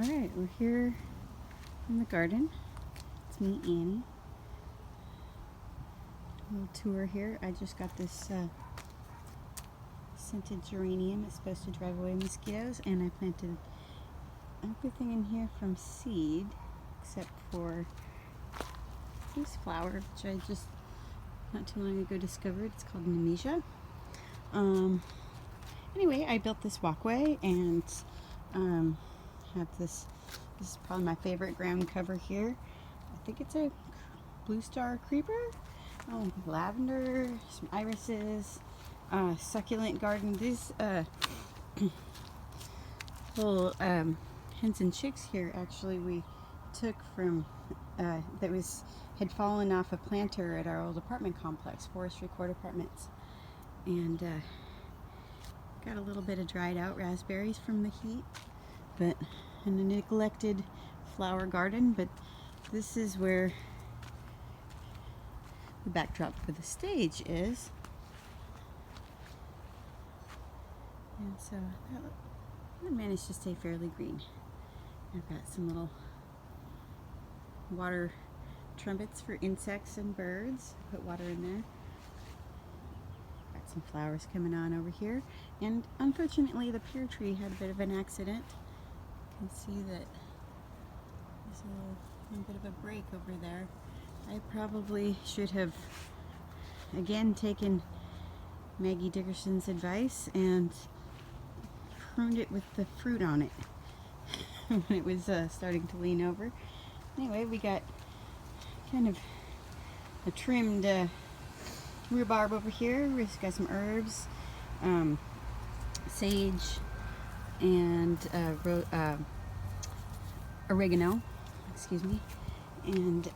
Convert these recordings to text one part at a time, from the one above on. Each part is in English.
Alright, we're here in the garden. It's me, Annie. A little tour here. I just got this scented geranium. It's supposed to drive away mosquitoes, and I planted everything in here from seed except for this flower, which I just not too long ago discovered. It's called Nemesia. Anyway, I built this walkway and have this is probably my favorite ground cover here. I think it's a blue star creeper. Oh, lavender, some irises, succulent garden. These little hens and chicks here actually we took from had fallen off a planter at our old apartment complex, Forestry Court Apartments, and got a little bit of dried out raspberries from the heat, but in a neglected flower garden. But this is where the backdrop for the stage is, and so that managed to stay fairly green. I've got some little water trumpets for insects and birds. Put water in there. Got some flowers coming on over here, and unfortunately the pear tree had a bit of an accident. You can see that there's a little bit of a break over there. I probably should have again taken Maggie Dickerson's advice and pruned it with the fruit on it when it was starting to lean over. Anyway, we got kind of a trimmed rhubarb over here. We've got some herbs, sage, and oregano, excuse me, and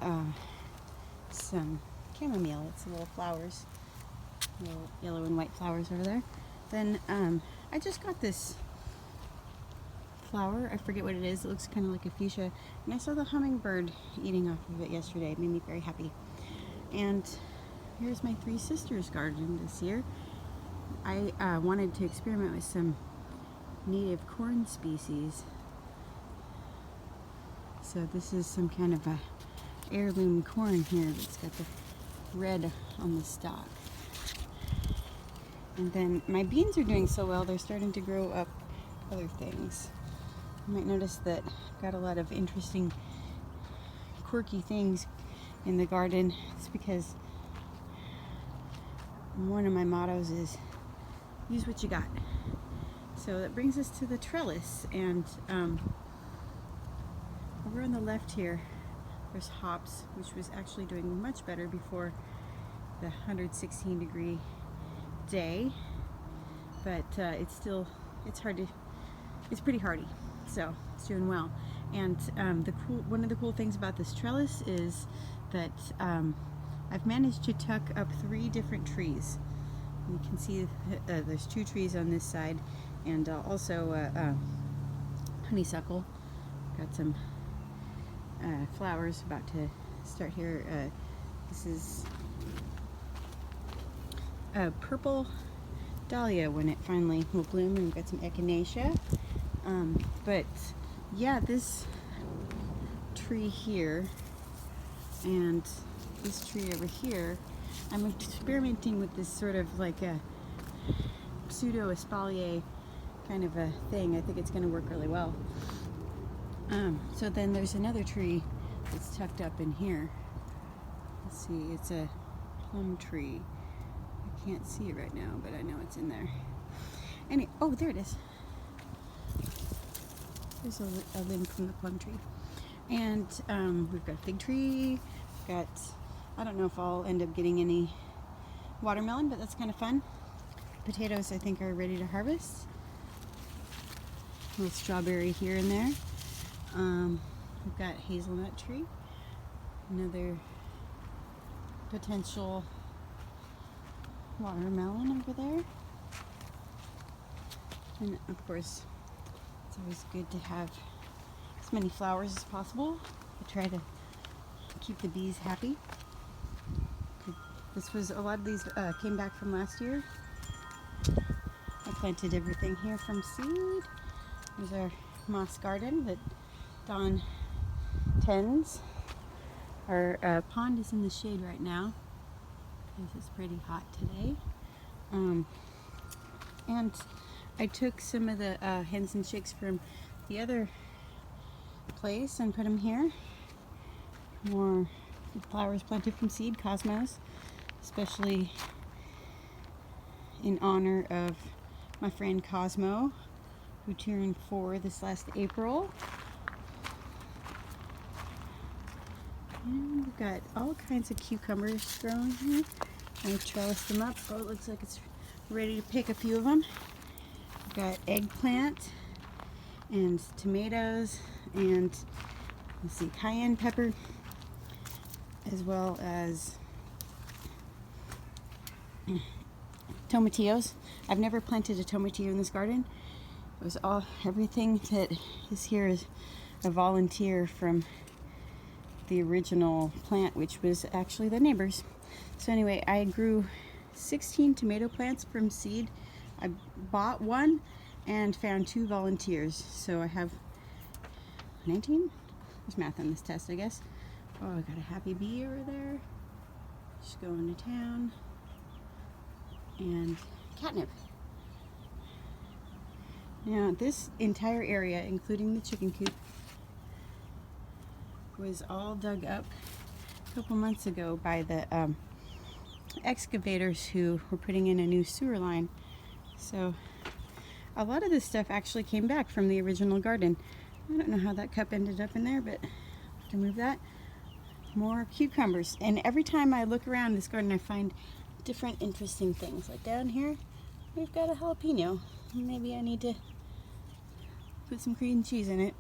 some chamomile. It's little flowers, little yellow and white flowers over there. Then I just got this flower. I forget what it is. It looks kind of like a fuchsia, and I saw the hummingbird eating off of it yesterday. It made me very happy. And here's my three sisters' garden this year. I wanted to experiment with some native corn species. So this is some kind of a heirloom corn here that's got the red on the stalk. And then my beans are doing so well, they're starting to grow up other things. You might notice that I've got a lot of interesting, quirky things in the garden. It's because one of my mottos is use what you got. So that brings us to the trellis, and over on the left here there's hops, which was actually doing much better before the 116 degree day, but it's pretty hardy, so it's doing well. And one of the cool things about this trellis is that I've managed to tuck up 3 different trees. You can see there's 2 trees on this side, and also honeysuckle. Got some flowers about to start here. This is purple dahlia when it finally will bloom, and we've got some echinacea. But yeah, this tree here and this tree over here, I'm experimenting with this sort of like a pseudo espalier kind of a thing. I think it's going to work really well. So then there's another tree that's tucked up in here. Let's see, it's a plum tree. I can't see it right now, but I know it's in there. Oh, there it is. There's a limb from the plum tree. And we've got a fig tree. We've got, I don't know if I'll end up getting any watermelon, but that's kind of fun. Potatoes, I think, are ready to harvest. A little strawberry here and there. We've got hazelnut tree. Another potential watermelon over there. And of course, it's always good to have as many flowers as possible. I try to keep the bees happy. A lot of these came back from last year. I planted everything here from seed. There's our moss garden that Dawn 10s. Our pond is in the shade right now because it's pretty hot today. And I took some of the hens and chicks from the other place and put them here. More flowers planted from seed, cosmos, especially in honor of my friend Cosmo, who turned 4 this last April. And we've got all kinds of cucumbers growing here. I trellised them up. Oh, it looks like it's ready to pick a few of them. We've got eggplant and tomatoes and, let's see, cayenne pepper, as well as tomatillos. I've never planted a tomatillo in this garden. It was everything that is here is a volunteer from the original plant, which was actually the neighbors. So anyway, I grew 16 tomato plants from seed. I bought one and found 2 volunteers. So I have 19? There's math on this test, I guess. Oh, I got a happy bee over there. She's going to town. And catnip. Now, this entire area, including the chicken coop, was all dug up a couple months ago by the excavators who were putting in a new sewer line. So a lot of this stuff actually came back from the original garden. I don't know how that cup ended up in there, but I can move that. More cucumbers. And every time I look around this garden, I find different interesting things. Like down here, we've got a jalapeno. Maybe I need to put some cream cheese in it.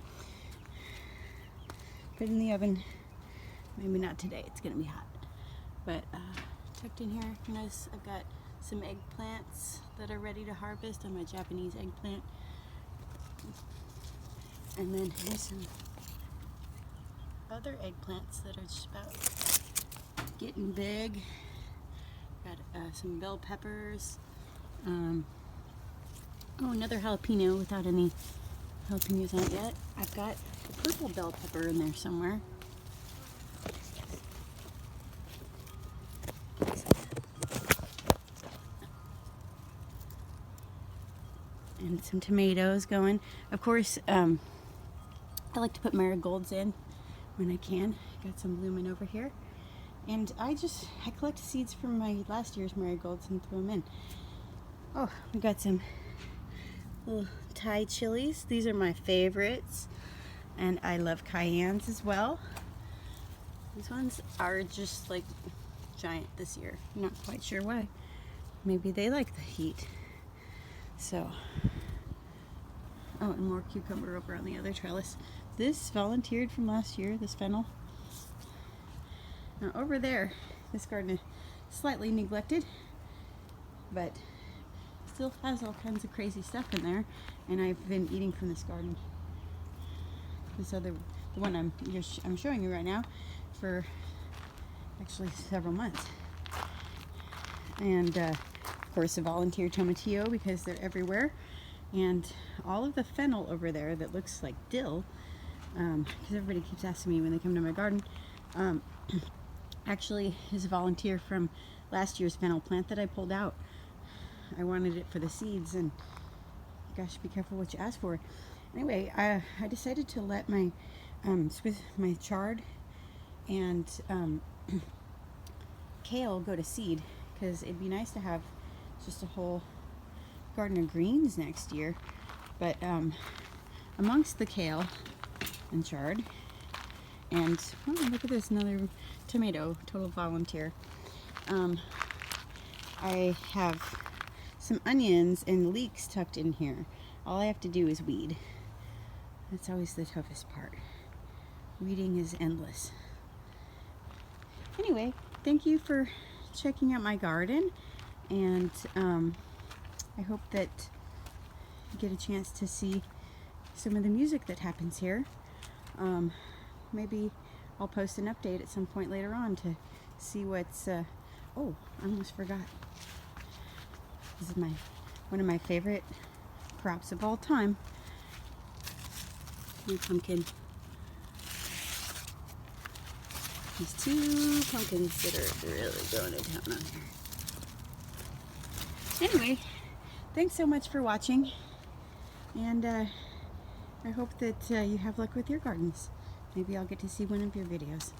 Put it in the oven. Maybe not today, it's gonna be hot. But tucked in here, notice I've got some eggplants that are ready to harvest on my Japanese eggplant. And then here's some other eggplants that are just about getting big. Got some bell peppers. Oh, another jalapeno without any jalapenos on it yet. I've got a purple bell pepper in there somewhere. And some tomatoes going. Of course, I like to put marigolds in when I can. Got some blooming over here. And I collect seeds from my last year's marigolds and throw them in. Oh, we got some little Thai chilies. These are my favorites. And I love cayennes as well. These ones are just like giant this year. I'm not quite sure why. Maybe they like the heat. So, oh, and more cucumber over on the other trellis. This volunteered from last year, this fennel. Now over there, this garden is slightly neglected, but still has all kinds of crazy stuff in there. And I've been eating from this garden, this other, the one I'm showing you right now, for actually several months. And of course, a volunteer tomatillo because they're everywhere, and all of the fennel over there that looks like dill, because everybody keeps asking me when they come to my garden. Actually is a volunteer from last year's fennel plant that I pulled out. I wanted it for the seeds, and gosh, be careful what you ask for. Anyway, I decided to let my my chard and kale go to seed, because it'd be nice to have just a whole garden of greens next year. But amongst the kale and chard, and oh, look at this, another tomato, total volunteer. I have some onions and leeks tucked in here. All I have to do is weed. That's always the toughest part. Weeding is endless. Anyway, thank you for checking out my garden, and I hope that you get a chance to see some of the music that happens here. Maybe I'll post an update at some point later on to see what's oh, I almost forgot. This is one of my favorite crops of all time. My pumpkin These two pumpkins that are really going to town on here. Anyway, thanks so much for watching, and I hope that you have luck with your gardens. Maybe I'll get to see one of your videos.